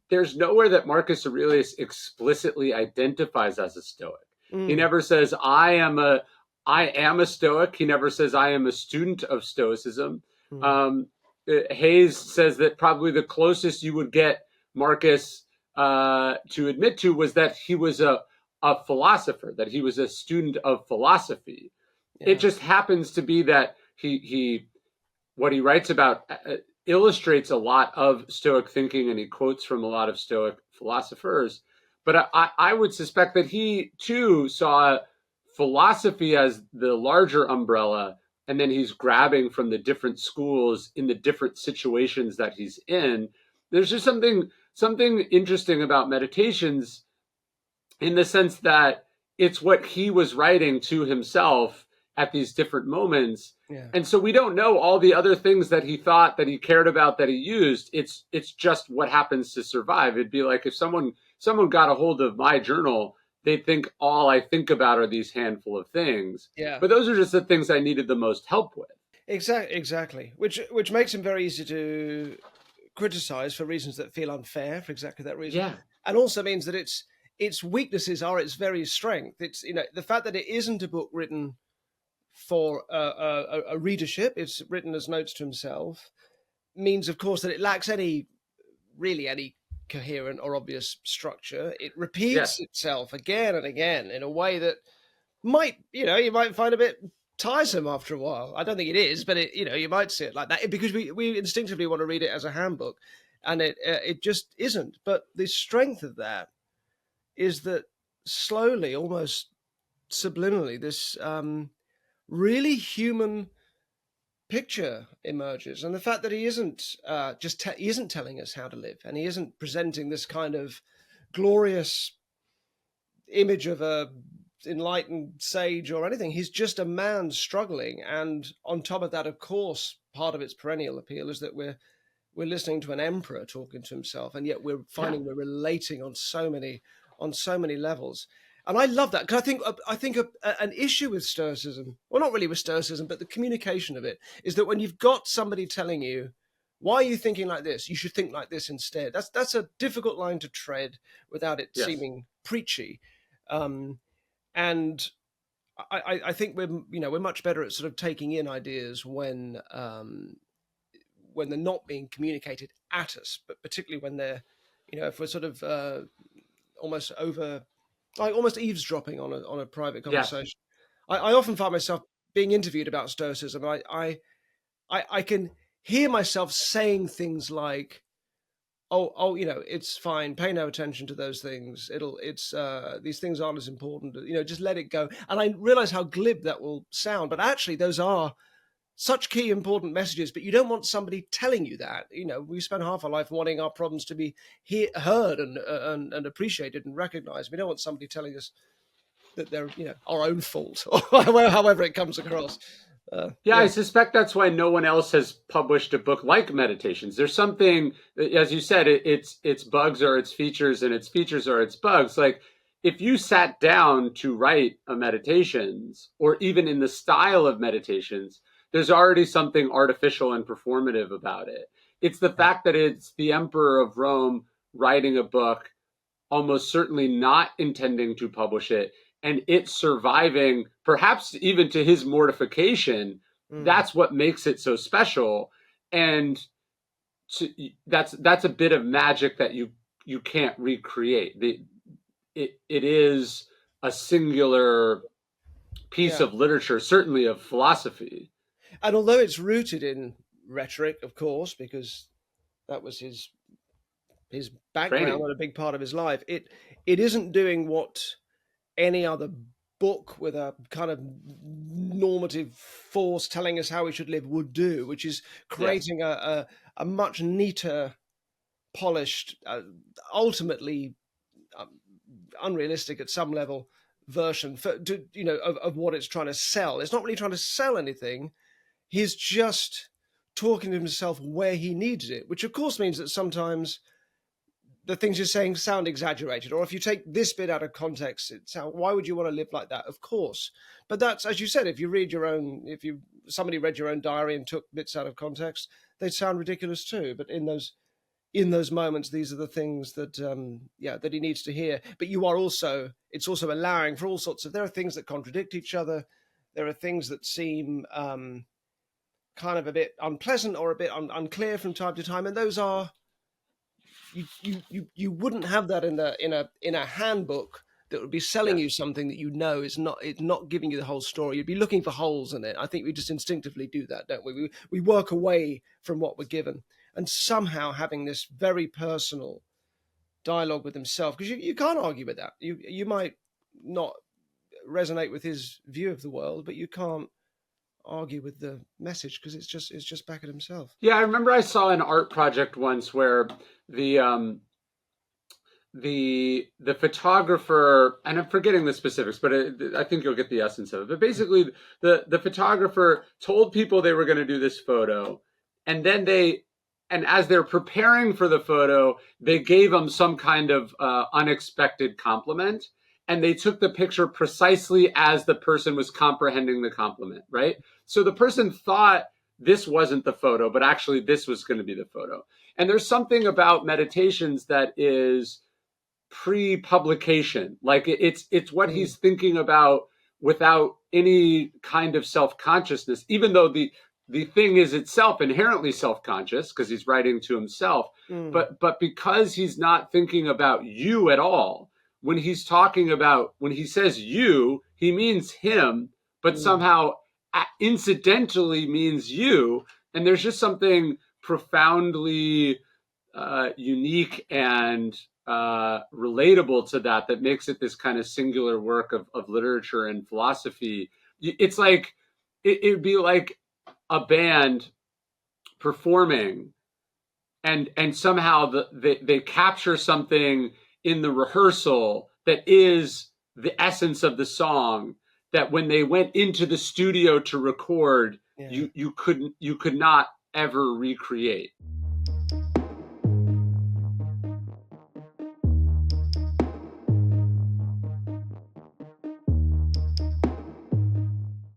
there's nowhere that Marcus Aurelius explicitly identifies as a Stoic. He Mm. never says, I am a Stoic. He never says, I am a student of Stoicism. Mm. Um, Hayes says that probably the closest you would get Marcus to admit to was that he was a philosopher, that he was a student of philosophy. It Yeah. just happens to be that he what he writes about illustrates a lot of Stoic thinking, and he quotes from a lot of Stoic philosophers. But I would suspect that he too saw philosophy as the larger umbrella, and then he's grabbing from the different schools in the different situations that he's in. There's just something interesting about meditations in the sense that it's what he was writing to himself at these different moments. Yeah. And so we don't know all the other things that he thought, that he cared about, that he used. It's just what happens to survive. It'd be like if someone got a hold of my journal, they'd think all I think about are these handful of things. Yeah. But those are just the things I needed the most help with. Exactly. Which makes him very easy to criticize for reasons that feel unfair for exactly that reason, Yeah. and also means that its weaknesses are its very strength. It's the fact that it isn't a book written for a readership. It's written as notes to himself. Means, of course, that it lacks any coherent or obvious structure. It repeats Yes. itself again and again in a way that might, you might find a bit tiresome after a while. I don't think it is, but you might see it like that because we instinctively want to read it as a handbook, and it just isn't. But the strength of that is that slowly, almost subliminally, this really human picture emerges, and the fact that he isn't he isn't telling us how to live, and he isn't presenting this kind of glorious image of a enlightened sage or anything. He's just a man struggling, and on top of that, of course, part of its perennial appeal is that we're listening to an emperor talking to himself, and yet we're Yeah. finding we're relating on so many levels. And I love that because I think an issue with Stoicism, well, not really with Stoicism, but the communication of it, is that when you've got somebody telling you, why are you thinking like this? You should think like this instead. That's a difficult line to tread without it Yes. seeming preachy. And I think we're much better at sort of taking in ideas when they're not being communicated at us, but particularly when they're, if we're sort of almost almost eavesdropping on a private Yes. conversation. I often find myself being interviewed about Stoicism, and I can hear myself saying things like, oh, it's fine. Pay no attention to those things. It's these things aren't as important. Just let it go. And I realize how glib that will sound, but actually, those are such key important messages. But you don't want somebody telling you that. We spend half our life wanting our problems to be heard and appreciated and recognized. We don't want somebody telling us that they're our own fault, or however it comes across. Yeah, I Yeah, suspect that's why no one else has published a book like Meditations. There's something, as you said, its bugs are its features, and its features are its bugs. Like if you sat down to write a Meditations, or even in the style of Meditations, there's already something artificial and performative about it. It's the fact that it's the Emperor of Rome writing a book, almost certainly not intending to publish it, and it surviving, perhaps even to his mortification. mm, That's what makes it so special. And to, that's a bit of magic that you can't recreate. It is a singular piece yeah. of literature, certainly of philosophy. And although it's rooted in rhetoric, of course, because that was his background Training. and a big part of his life, it isn't doing what any other book with a kind of normative force telling us how we should live would do, which is Yes. creating a much neater, polished, ultimately um, unrealistic at some level version of what it's trying to sell. It's not really trying to sell anything. He's just talking to himself where he needs it, which of course means that sometimes the things you're saying sound exaggerated, or if you take this bit out of context, why would you want to live like that? Of course, but that's, as you said, if somebody read your own diary and took bits out of context, they'd sound ridiculous too. But in those in those moments, these are the things that that he needs to hear. But it's also allowing for all sorts of, there are things that contradict each other. There are things that seem kind of a bit unpleasant or a bit unclear from time to time, and those are, you wouldn't have that in a handbook that would be selling you Yes. something that is not, it's not giving you the whole story. You'd be looking for holes in it. I think we just instinctively do that, don't we? We work away from what we're given, and somehow having this very personal dialogue with himself, because you can't argue with that. You might not resonate with his view of the world, but you can't argue with the message because it's just back at himself. Yeah, I remember I saw an art project once where the the photographer, and I'm forgetting the specifics, but I think you'll get the essence of it. But basically, the photographer told people they were going to do this photo, and then and as they're preparing for the photo, they gave them some kind of unexpected compliment, and they took the picture precisely as the person was comprehending the compliment, right? So the person thought this wasn't the photo, but actually this was going to be the photo. And there's something about meditations that is pre-publication, like it's what Mm, he's thinking about without any kind of self-consciousness, even though the thing is itself inherently self-conscious because he's writing to himself, mm, but because he's not thinking about you at all, when he's talking about, when he says you, he means him, but mm, somehow incidentally means you. And there's just something profoundly unique and relatable to that makes it this kind of singular work of literature and philosophy. It's like it'd be like a band performing, and somehow they capture something in the rehearsal that is the essence of the song, that when they went into the studio to record, yeah. you could not ever recreate.